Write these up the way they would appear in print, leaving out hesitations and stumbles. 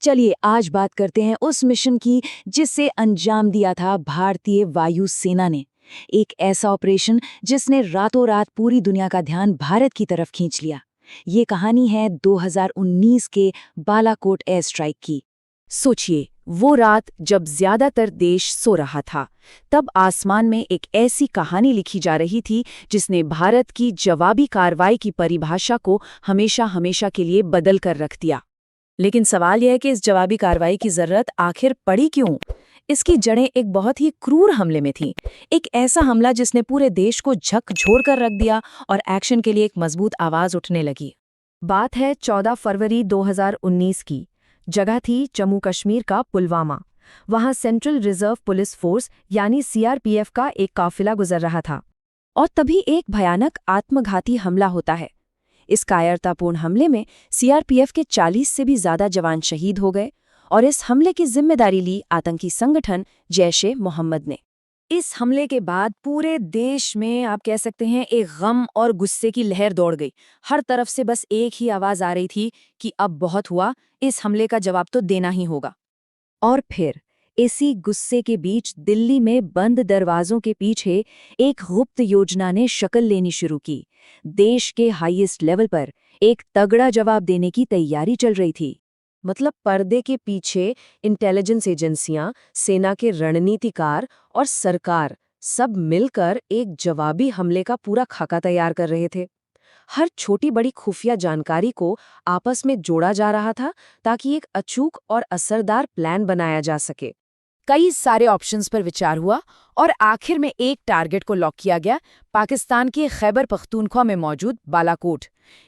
चलिए आज बात करते हैं उस मिशन की जिसे अंजाम दिया था भारतीय वायु सेना ने। एक ऐसा ऑपरेशन जिसने रातों रात पूरी दुनिया का ध्यान भारत की तरफ खींच लिया। ये कहानी है 2019 के बालाकोट एयर स्ट्राइक की। सोचिए, वो रात जब ज्यादातर देश सो रहा था, तब आसमान में एक ऐसी कहानी लिखी जा रही थी जिसने भारत की जवाबी कार्रवाई की परिभाषा को हमेशा हमेशा के लिए बदल कर रख दिया। लेकिन सवाल यह है कि इस जवाबी कार्रवाई की जरूरत आखिर पड़ी क्यों? इसकी जड़ें एक बहुत ही क्रूर हमले में थीं। एक ऐसा हमला जिसने पूरे देश को झकझोर कर रख दिया और एक्शन के लिए एक मजबूत आवाज उठने लगी। बात है 14 फरवरी 2019 की। जगह थी जम्मू कश्मीर का पुलवामा। वहां सेंट्रल रिजर्व पुलिस फोर्स यानी सीआरपीएफ का एक काफिला गुजर रहा था और तभी एक भयानक आत्मघाती हमला होता है। इस कायरतापूर्ण हमले में सीआरपीएफ के 40 से भी ज्यादा जवान शहीद हो गए और इस हमले की जिम्मेदारी ली आतंकी संगठन जैश-ए-मोहम्मद ने। इस हमले के बाद पूरे देश में आप कह सकते हैं एक गम और गुस्से की लहर दौड़ गई। हर तरफ से बस एक ही आवाज आ रही थी कि अब बहुत हुआ, इस हमले का जवाब तो देना ही होगा। और फिर इसी गुस्से के बीच दिल्ली में बंद दरवाजों के पीछे एक गुप्त योजना ने शक्ल लेनी शुरू की। देश के हाईएस्ट लेवल पर एक तगड़ा जवाब देने की तैयारी चल रही थी। मतलब पर्दे के पीछे इंटेलिजेंस एजेंसियां, सेना के रणनीतिकार और सरकार सब मिलकर एक जवाबी हमले का पूरा खाका तैयार कर रहे थे। हर छोटी बड़ी खुफिया जानकारी को आपस में जोड़ा जा रहा था ताकि एक अचूक और असरदार प्लान बनाया जा सके। कई सारे ऑप्शंस पर विचार हुआ और आखिर में एक टारगेट को लॉक किया गया, पाकिस्तान के खैबर पख्तूनख्वा में मौजूद बालाकोट।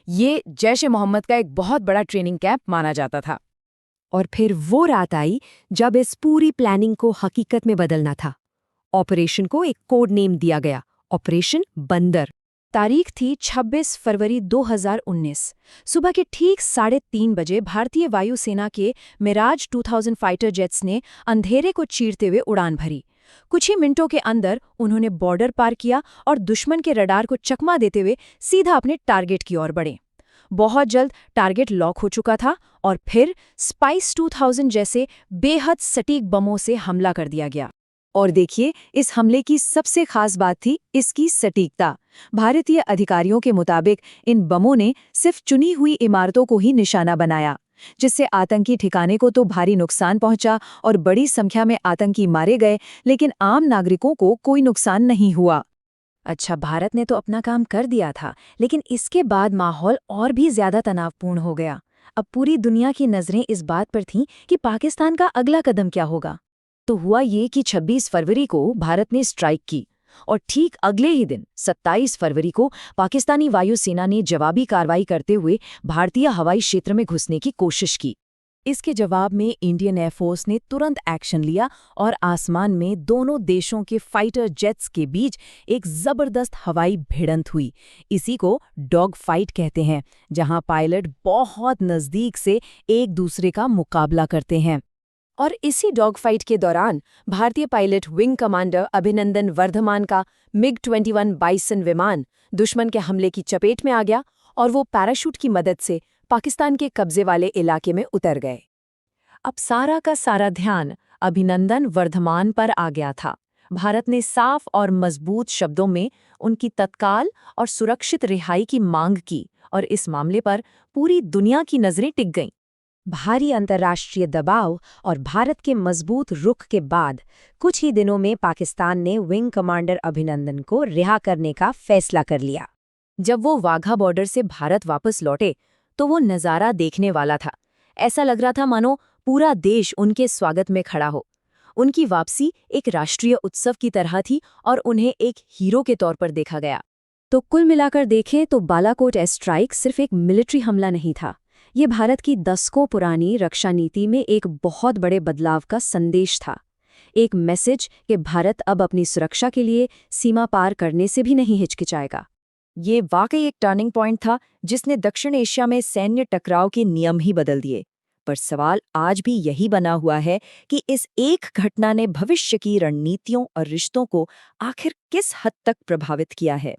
ये जैश-ए-मोहम्मद का एक बहुत बड़ा ट्रेनिंग कैंप माना जाता था। और फिर वो रात आई जब इस पूरी प्लानिंग को हकीकत में बदलना था। ऑपरेशन को एक कोड नेम दिया गया, ऑपरेशन बंदर। तारीख थी 26 फरवरी 2019। सुबह के ठीक 3:30 बजे भारतीय वायुसेना के मिराज 2000 फाइटर जेट्स ने अंधेरे को चीरते हुए उड़ान भरी। कुछ ही मिनटों के अंदर उन्होंने बॉर्डर पार किया और दुश्मन के रडार को चकमा देते हुए सीधा अपने टारगेट की ओर बढ़े। बहुत जल्द टारगेट लॉक हो चुका था और फिर स्पाइस 2000 जैसे बेहद सटीक बमों से हमला कर दिया गया। और देखिए, इस हमले की सबसे खास बात थी इसकी सटीकता। भारतीय अधिकारियों के मुताबिक इन बमों ने सिर्फ चुनी हुई इमारतों को ही निशाना बनाया, जिससे आतंकी ठिकाने को तो भारी नुकसान पहुंचा और बड़ी संख्या में आतंकी मारे गए, लेकिन आम नागरिकों को कोई नुकसान नहीं हुआ। अच्छा, भारत ने तो अपना काम कर दिया था, लेकिन इसके बाद माहौल और भी ज्यादा तनावपूर्ण हो गया। अब पूरी दुनिया की नजरें इस बात पर थीं कि पाकिस्तान का अगला कदम क्या होगा। तो हुआ ये कि 26 फरवरी को भारत ने स्ट्राइक की और ठीक अगले ही दिन 27 फरवरी को पाकिस्तानी वायुसेना ने जवाबी कार्रवाई करते हुए भारतीय हवाई क्षेत्र में घुसने की कोशिश की। इसके जवाब में इंडियन एयरफोर्स ने तुरंत एक्शन लिया और आसमान में दोनों देशों के फाइटर जेट्स के बीच एक जबरदस्त हवाई भिड़ंत हुई। इसी को डॉग फाइट कहते हैं, जहां पायलट बहुत नजदीक से एक दूसरे का मुकाबला करते हैं। और इसी डॉग फाइट के दौरान भारतीय pilot wing commander Abhinandan Varthaman का MiG-21 बाइसन विमान दुश्मन के हमले की चपेट में आ गया और वो पैराशूट की मदद से पाकिस्तान के कब्जे वाले इलाके में उतर गए। अब सारा का सारा ध्यान अभिनंदन वर्धमान पर आ गया था। भारत ने साफ और मजबूत शब्दों में उनकी तत्काल और सुरक्षित रिहाई की मांग की और इस मामले पर पूरी दुनिया की नजरें टिक गईं। भारी अंतर्राष्ट्रीय दबाव और भारत के मजबूत रुख के बाद कुछ ही दिनों में पाकिस्तान ने विंग कमांडर अभिनंदन को रिहा करने का फैसला कर लिया। जब वो वाघा बॉर्डर से भारत वापस लौटे तो वो नज़ारा देखने वाला था। ऐसा लग रहा था मानो पूरा देश उनके स्वागत में खड़ा हो। उनकी वापसी एक राष्ट्रीय उत्सव की तरह थी और उन्हें एक हीरो के तौर पर देखा गया। तो कुल मिलाकर देखें तो बालाकोट एयर स्ट्राइक सिर्फ एक मिलिट्री हमला नहीं था। ये भारत की दशकों पुरानी रक्षा नीति में एक बहुत बड़े बदलाव का संदेश था। एक मैसेज कि भारत अब अपनी सुरक्षा के लिए सीमा पार करने से भी नहीं हिचकिचाएगा। ये वाकई एक टर्निंग पॉइंट था जिसने दक्षिण एशिया में सैन्य टकराव के नियम ही बदल दिए। पर सवाल आज भी यही बना हुआ है कि इस एक घटना ने भविष्य की रणनीतियों और रिश्तों को आखिर किस हद तक प्रभावित किया है।